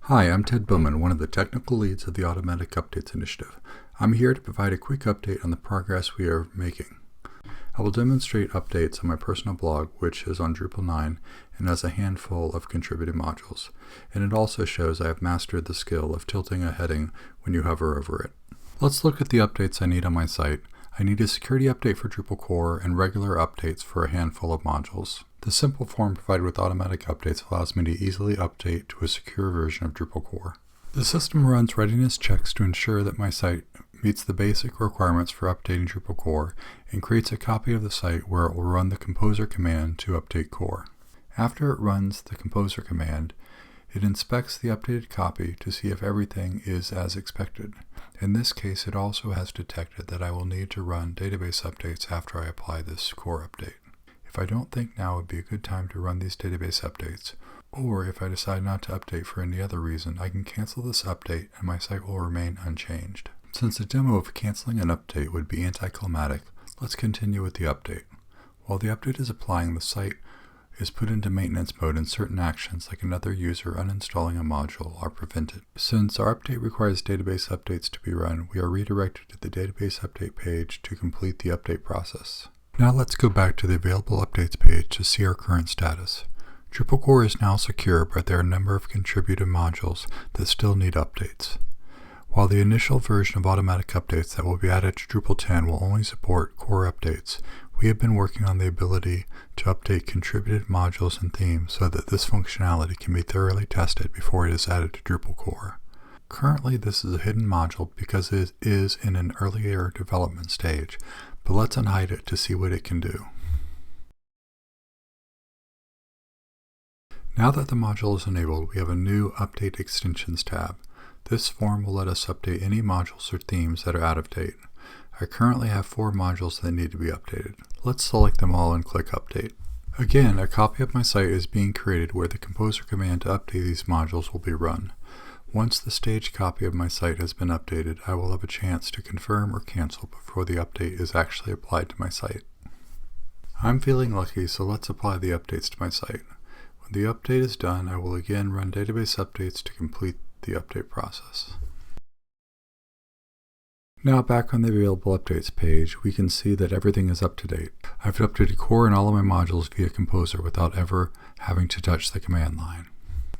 Hi, I'm Ted Bowman, one of the technical leads of the Automatic Updates Initiative. I'm here to provide a quick update on the progress we are making. I will demonstrate updates on my personal blog, which is on Drupal 9 and has a handful of contributed modules, and it also shows I have mastered the skill of tilting a heading when you hover over it. Let's look at the updates I need on my site. I need a security update for Drupal core and regular updates for a handful of modules. The simple form provided with automatic updates allows me to easily update to a secure version of Drupal core. The system runs readiness checks to ensure that my site meets the basic requirements for updating Drupal core and creates a copy of the site where it will run the composer command to update core. After it runs the composer command, it inspects the updated copy to see if everything is as expected. In this case, it also has detected that I will need to run database updates after I apply this core update. If I don't think now would be a good time to run these database updates, or if I decide not to update for any other reason, I can cancel this update and my site will remain unchanged. Since the demo of canceling an update would be anticlimactic, let's continue with the update. While the update is applying, the site is put into maintenance mode and certain actions like another user uninstalling a module are prevented. Since our update requires database updates to be run, we are redirected to the database update page to complete the update process. Now let's go back to the available updates page to see our current status. Drupal core is now secure, but there are a number of contributed modules that still need updates. While the initial version of automatic updates that will be added to Drupal 10 will only support core updates, we have been working on the ability to update contributed modules and themes so that this functionality can be thoroughly tested before it is added to Drupal core. Currently, this is a hidden module because it is in an earlier development stage, but let's unhide it to see what it can do. Now that the module is enabled, we have a new Update Extensions tab. This form will let us update any modules or themes that are out of date. I currently have 4 modules that need to be updated. Let's select them all and click Update. Again, a copy of my site is being created where the composer command to update these modules will be run. Once the staged copy of my site has been updated, I will have a chance to confirm or cancel before the update is actually applied to my site. I'm feeling lucky, so let's apply the updates to my site. When the update is done, I will again run database updates to complete the update process. Now back on the available updates page, we can see that everything is up to date. I've updated core and all of my modules via Composer without ever having to touch the command line.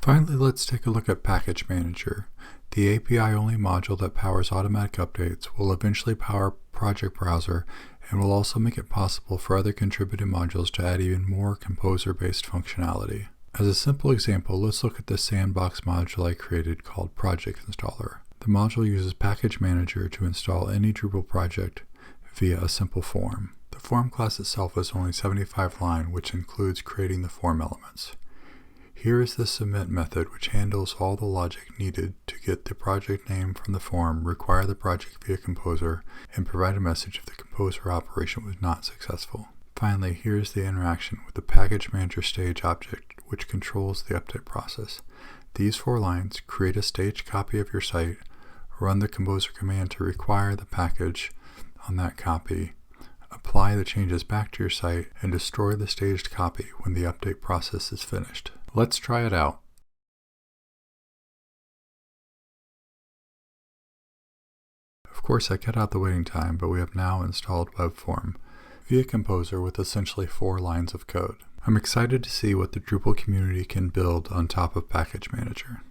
Finally, let's take a look at Package Manager. The API-only module that powers automatic updates will eventually power Project Browser and will also make it possible for other contributed modules to add even more Composer-based functionality. As a simple example, let's look at the sandbox module I created called Project Installer. The module uses Package Manager to install any Drupal project via a simple form. The form class itself is only 75 lines, which includes creating the form elements. Here is the submit method, which handles all the logic needed to get the project name from the form, require the project via Composer, and provide a message if the Composer operation was not successful. Finally, here is the interaction with the Package Manager stage object, which controls the update process. These 4 lines: create a staged copy of your site, run the Composer command to require the package on that copy, apply the changes back to your site, and destroy the staged copy when the update process is finished. Let's try it out. Of course, I cut out the waiting time, but we have now installed web form via Composer with essentially 4 lines of code. I'm excited to see what the Drupal community can build on top of Package Manager.